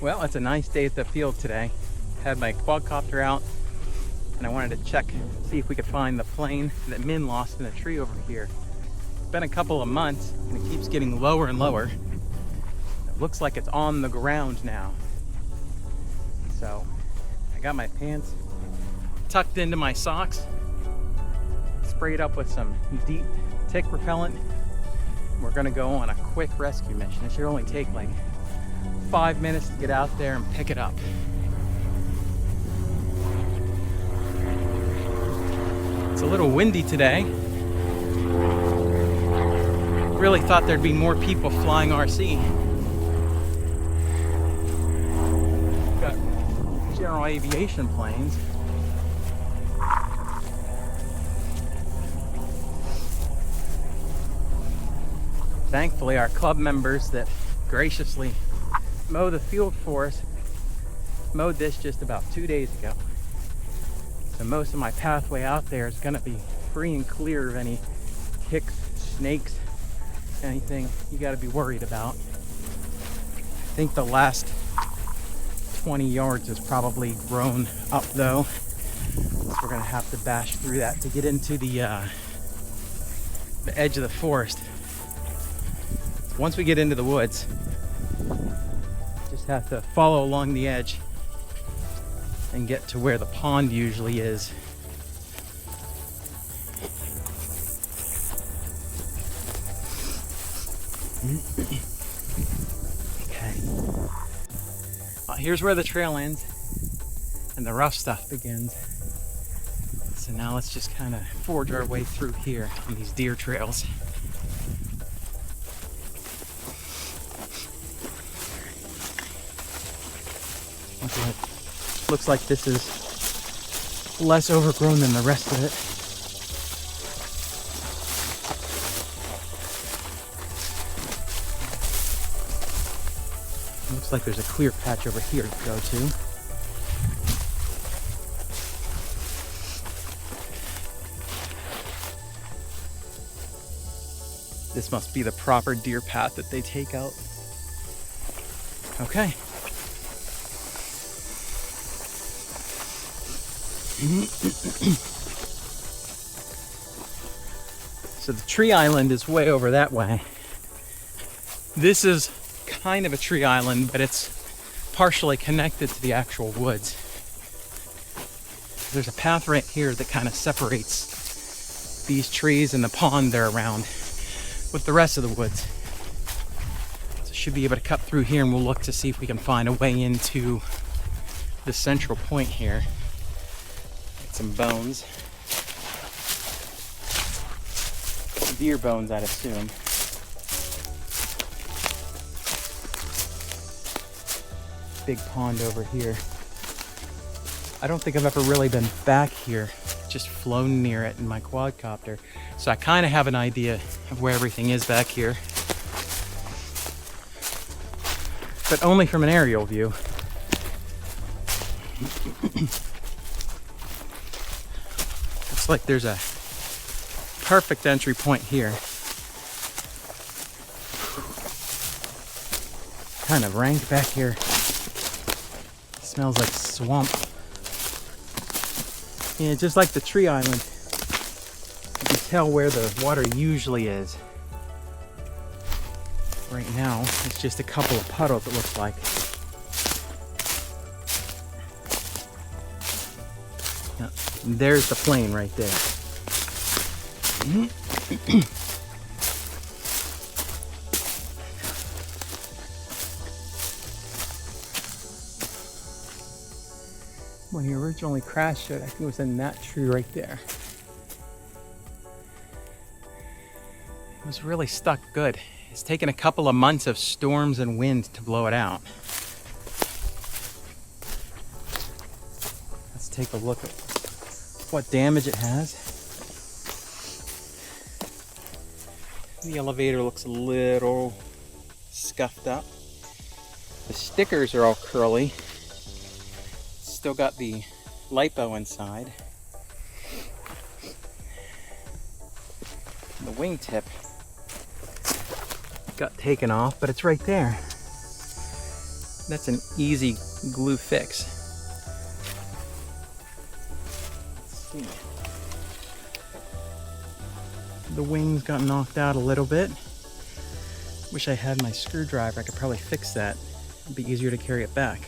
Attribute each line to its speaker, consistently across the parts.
Speaker 1: Well, it's a nice day at the field today. Had my quadcopter out and I wanted to check, see if we could find the plane that Min lost in a tree over here. It's been a couple of months and it keeps getting lower and lower. It looks like it's on the ground now. So I got my pants tucked into my socks, sprayed up with some deep tick repellent. We're gonna go on a quick rescue mission. It should only take like 5 minutes to get out there and pick it up. It's a little windy today. Really thought there'd be more people flying RC. Got general aviation planes. Thankfully, our club members that graciously mow the field for us mowed this just about 2 days ago. So most of my pathway out there is going to be free and clear of any Hicks, snakes, anything you got to be worried about. I think the last 20 yards is probably grown up though, so we're going to have to bash through that to get into the edge of the forest. Once we get into the woods, just have to follow along the edge and get to where the pond usually is. Okay. Well, here's where the trail ends and the rough stuff begins. So now let's just kind of forge our way through here on these deer trails. Looks like this is less overgrown than the rest of it. Looks like there's a clear patch over here to go to. This must be the proper deer path that they take out. Okay. So the tree island is way over that way. This is kind of a tree island, but it's partially connected to the actual woods. There's a path right here that kind of separates these trees and the pond they're around with the rest of the woods. So should be able to cut through here and we'll look to see if we can find a way into the central point here. Some bones. Deer bones, I'd assume. Big pond over here. I don't think I've ever really been back here, just flown near it in my quadcopter. So I kind of have an idea of where everything is back here. But only from an aerial view. Looks like there's a perfect entry point here. Kind of rank back here. Smells like swamp. Yeah, just like the tree island, you can tell where the water usually is. Right now, it's just a couple of puddles, it looks like. There's the plane right there. When he originally crashed it, I think it was in that tree right there. It was really stuck good. It's taken a couple of months of storms and wind to blow it out. Let's take a look at what damage it has. The elevator looks a little scuffed up. The stickers are all curly. Still got the lipo inside. The wingtip got taken off, but it's right there. That's an easy glue fix. Let's see. The wings got knocked out a little bit. Wish I had my screwdriver. I could probably fix that. It'd be easier to carry it back.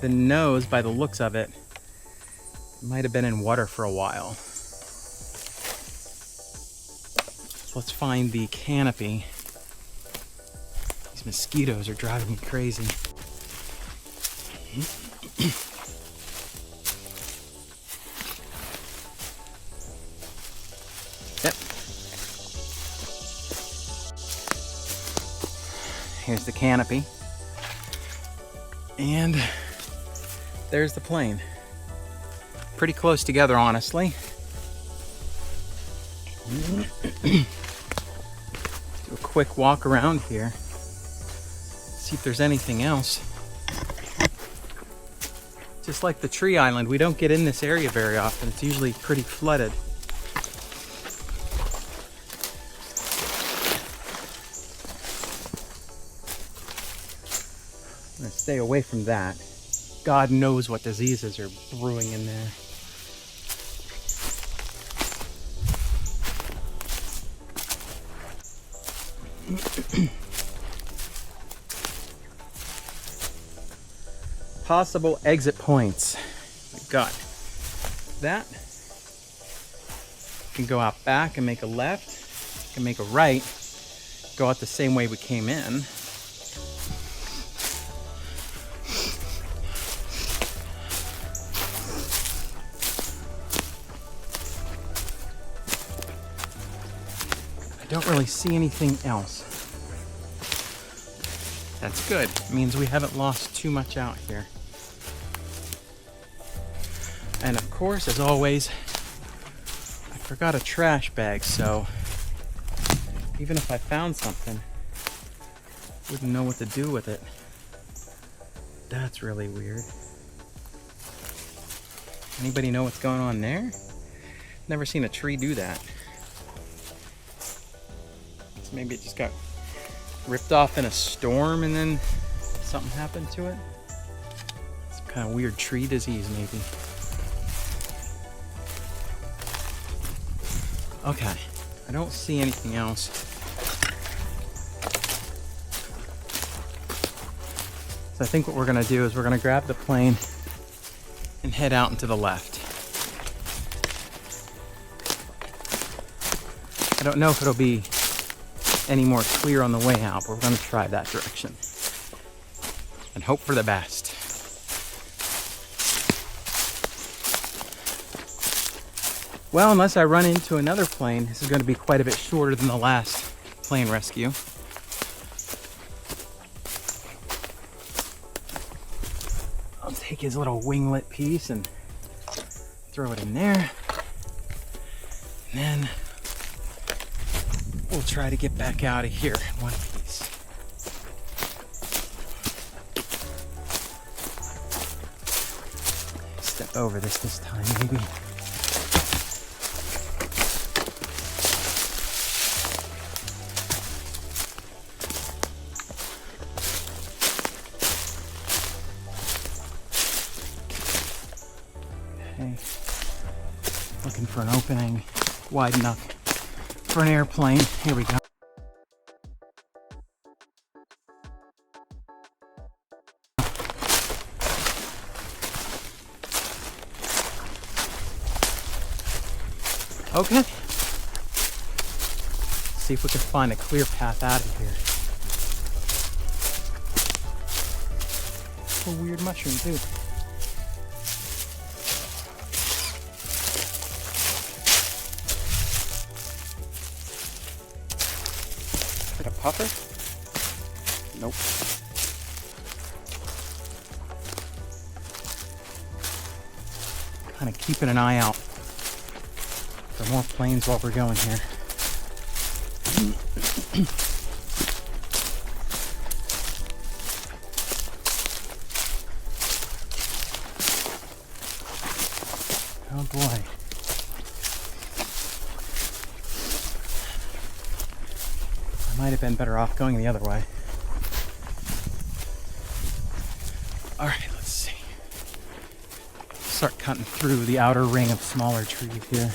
Speaker 1: The nose, by the looks of it, might have been in water for a while. So let's find the canopy. These mosquitoes are driving me crazy. Yep. Here's the canopy. And there's the plane. Pretty close together, honestly. Do a quick walk around here. See if there's anything else. Just like the tree island, we don't get in this area very often. It's usually pretty flooded. I'm gonna stay away from that. God knows what diseases are brewing in there. Possible exit points. We've got that. You can go out back and make a left. You can make a right. Go out the same way we came in. I don't really see anything else. That's good. It means we haven't lost too much out here. And of course, as always, I forgot a trash bag, so even if I found something, I wouldn't know what to do with it. That's really weird. Anybody know what's going on there? Never seen a tree do that. So maybe it just got ripped off in a storm and then something happened to it. Some kind of weird tree disease, maybe. Okay, I don't see anything else. So I think what we're gonna do is we're gonna grab the plane and head out into the left. I don't know if it'll be any more clear on the way out, but we're going to try that direction and hope for the best. Well, unless I run into another plane, this is going to be quite a bit shorter than the last plane rescue. I'll take his little winglet piece and throw it in there, and then we'll try to get back out of here in one piece. Step over this time, maybe. Okay. Looking for an opening wide enough for an airplane. Here we go. Okay. See if we can find a clear path out of here. It's a weird mushroom too. A puffer? Nope. Kind of keeping an eye out for more planes while we're going here. Oh boy. I might have been better off going the other way. start cutting through the outer ring of smaller trees here.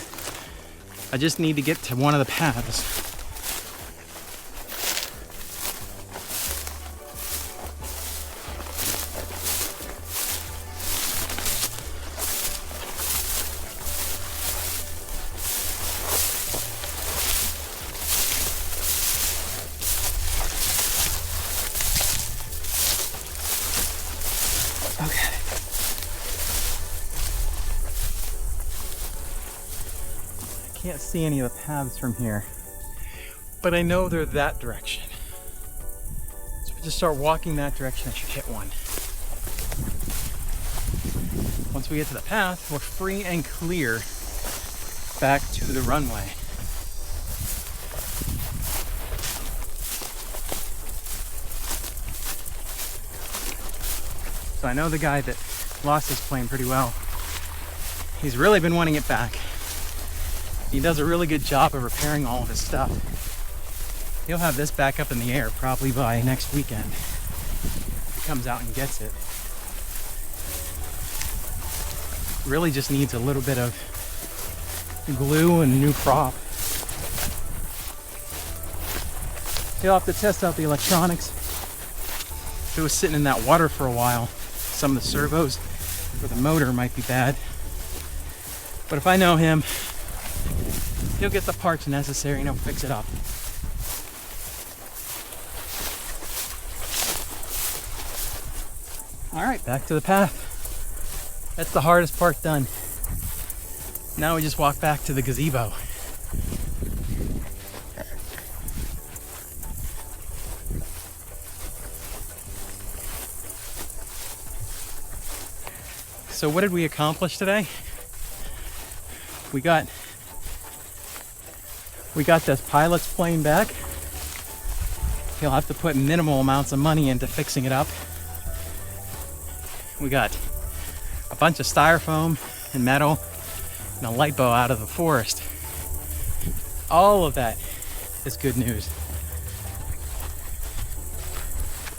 Speaker 1: I just need to get to one of the paths. Okay. I can't see any of the paths from here, but I know they're that direction. So if I just start walking that direction, I should hit one. Once we get to the path, we're free and clear back to the runway. So I know the guy that lost his plane pretty well. He's really been wanting it back. He does a really good job of repairing all of his stuff. He'll have this back up in the air probably by next weekend. If he comes out and gets it. Really just needs a little bit of glue and a new prop. He'll have to test out the electronics. If it was sitting in that water for a while, some of the servos for the motor might be bad. But if I know him, he'll get the parts necessary and he'll fix it up. All right, back to the path. That's the hardest part done. Now we just walk back to the gazebo. So what did we accomplish today? We got this pilot's plane back. He'll have to put minimal amounts of money into fixing it up. We got a bunch of styrofoam and metal and a light bow out of the forest. All of that is good news.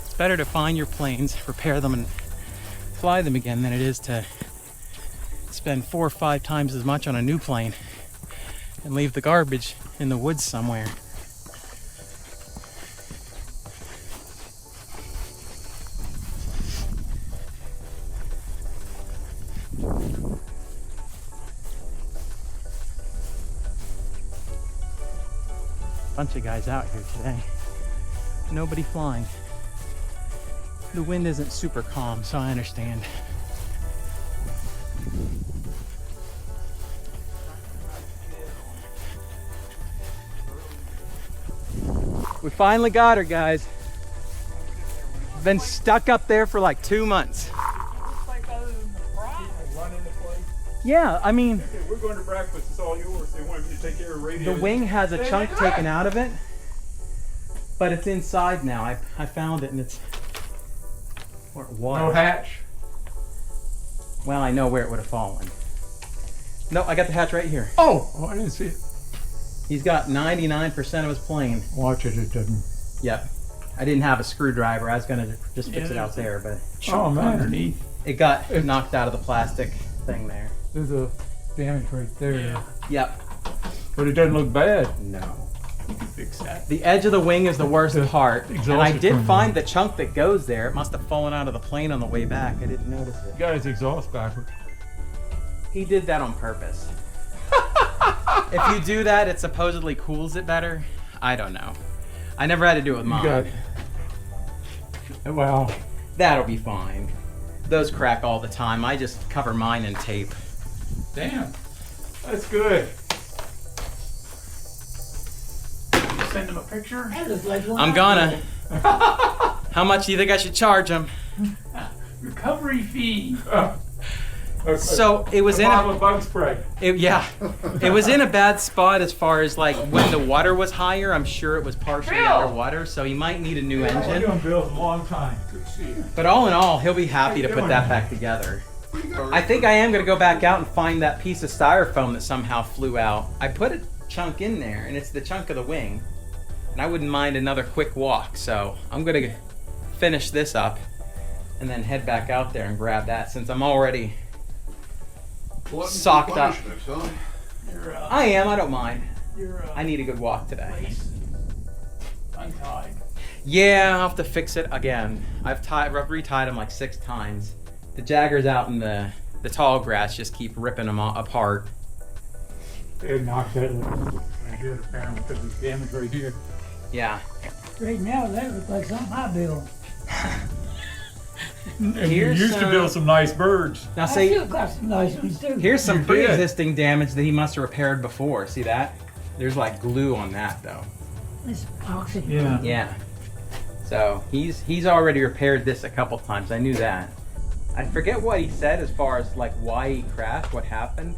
Speaker 1: It's better to find your planes, repair them, and fly them again than it is to spend 4 or 5 times as much on a new plane and leave the garbage in the woods somewhere. Bunch of guys out here today. Nobody flying. The wind isn't super calm, so I understand. We finally got her, guys. Been stuck up there for like 2 months. Yeah, I mean,
Speaker 2: okay, we're going to breakfast. It's all yours. They want me to take care of radio.
Speaker 1: The wing has a chunk taken out of it, but it's inside now. I found it and it's where it was.
Speaker 2: No hatch.
Speaker 1: Well, I know where it would have fallen. No, I got the hatch right here.
Speaker 2: Oh, I didn't see it.
Speaker 1: He's got 99% of his plane.
Speaker 2: Watch it. It doesn't.
Speaker 1: Yep. I didn't have a screwdriver. I was gonna just fix it out there, but
Speaker 2: Oh man, underneath.
Speaker 1: it got knocked out of the plastic thing there.
Speaker 2: There's a damage right there.
Speaker 1: Yeah. Yep.
Speaker 2: But it doesn't look bad.
Speaker 1: No.
Speaker 2: You can fix that.
Speaker 1: The edge of the wing is the worst part, and I
Speaker 2: exhaust
Speaker 1: did
Speaker 2: from
Speaker 1: find the chunk that goes there. It must have fallen out of the plane on the way back. I didn't notice it.
Speaker 2: Guy's exhaust backward.
Speaker 1: He did that on purpose. If you do that, it supposedly cools it better. I don't know. I never had to do it with mine.
Speaker 2: Wow.
Speaker 1: That'll be fine. Those crack all the time. I just cover mine in tape.
Speaker 2: Damn. That's good. Send him a picture.
Speaker 1: I'm gonna. How much do you think I should charge him?
Speaker 2: Recovery fee.
Speaker 1: So it was in
Speaker 2: bottle of bug spray.
Speaker 1: It was in a bad spot as far as like when the water was higher. I'm sure it was partially underwater, so he might need a new
Speaker 2: I've
Speaker 1: engine.
Speaker 2: known Bill a long time. Good to see you.
Speaker 1: But all in all, he'll be happy to put that back together. I think I am gonna go back out and find that piece of styrofoam that somehow flew out. I put a chunk in there, and it's the chunk of the wing. And I wouldn't mind another quick walk, so I'm gonna finish this up and then head back out there and grab that since I'm already socked up.
Speaker 2: Your,
Speaker 1: I am, I don't mind.
Speaker 2: your,
Speaker 1: I need a good walk today.
Speaker 2: lace untied.
Speaker 1: Yeah, I'll have to fix it again. I've retied them like 6 times. The jaggers out in the tall grass just keep ripping them apart.
Speaker 2: It knocks that right here, apparently, because it's damaged right here.
Speaker 1: Yeah.
Speaker 3: Right now, that looks like something I built.
Speaker 2: And
Speaker 1: Here's
Speaker 2: you used to
Speaker 1: some-
Speaker 2: build some nice birds.
Speaker 1: Now
Speaker 3: I
Speaker 1: see,
Speaker 3: still got some nice ones too.
Speaker 1: here's some
Speaker 2: You did.
Speaker 1: pre-existing damage that he must have repaired before. See that? There's like glue on that though.
Speaker 3: This epoxy.
Speaker 2: Yeah.
Speaker 1: Yeah. So he's already repaired this a couple times. I knew that. I forget what he said as far as like why he crashed, what happened.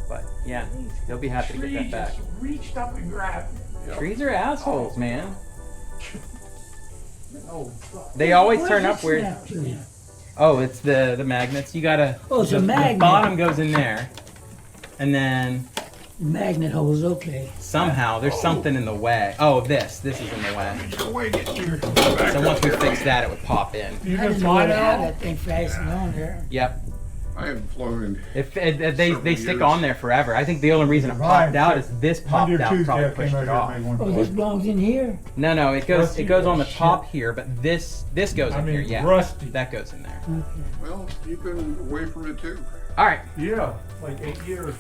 Speaker 1: But yeah, he'll be happy to
Speaker 2: Tree
Speaker 1: get that back.
Speaker 2: just reached up and grabbed it.
Speaker 1: Trees are assholes, man.
Speaker 2: Oh, fuck.
Speaker 1: They always
Speaker 3: Where's
Speaker 1: turn
Speaker 3: it
Speaker 1: up weird.
Speaker 3: snapped to?
Speaker 1: Oh, it's the magnets. You gotta.
Speaker 3: Oh, it's a
Speaker 1: the
Speaker 3: magnet.
Speaker 1: bottom goes in there, and then
Speaker 3: Magnet holes, okay.
Speaker 1: somehow there's something in the way. Oh, this is in the way.
Speaker 2: Get your way, get your
Speaker 1: So once we fix that, it would pop in.
Speaker 2: You
Speaker 3: I
Speaker 2: can
Speaker 3: didn't know how
Speaker 2: slide
Speaker 3: to have
Speaker 2: out.
Speaker 3: that thing fastened on there.
Speaker 1: Yep.
Speaker 4: I have flown.
Speaker 1: If they
Speaker 4: Several
Speaker 1: stick
Speaker 4: years.
Speaker 1: on there forever. I think the only reason it
Speaker 2: Right.
Speaker 1: popped out is this popped
Speaker 2: Monday or
Speaker 1: out,
Speaker 2: Tuesday,
Speaker 1: probably
Speaker 2: I came
Speaker 1: pushed
Speaker 2: out
Speaker 1: it
Speaker 2: here
Speaker 1: off.
Speaker 2: and made one.
Speaker 3: Oh, this belongs in here?
Speaker 1: No, it goes
Speaker 2: Rusty
Speaker 1: on the
Speaker 2: as
Speaker 1: top
Speaker 2: shit.
Speaker 1: here, but this goes
Speaker 2: I
Speaker 1: in here.
Speaker 2: mean,
Speaker 1: Yeah,
Speaker 2: rusty.
Speaker 1: that goes in there.
Speaker 3: Okay.
Speaker 4: Well, you've been away from it too.
Speaker 1: All right,
Speaker 2: Yeah, like 8 years.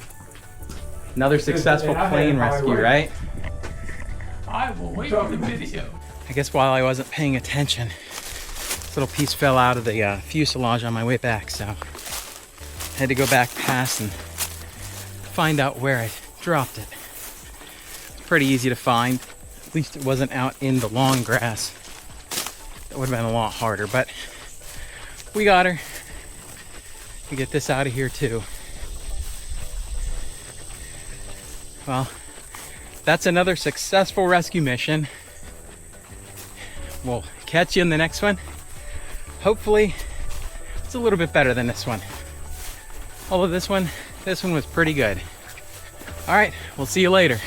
Speaker 1: another successful
Speaker 2: I had
Speaker 1: plane
Speaker 2: it
Speaker 1: rescue,
Speaker 2: highway.
Speaker 1: right?
Speaker 2: I will wait for the video.
Speaker 1: I guess while I wasn't paying attention, this little piece fell out of the fuselage on my way back, so I had to go back past and find out where I dropped it. Pretty easy to find. At least it wasn't out in the long grass. That would have been a lot harder, but we got her. We get this out of here too. Well, that's another successful rescue mission. We'll catch you in the next one. Hopefully, it's a little bit better than this one. Although this one was pretty good. All right, we'll see you later.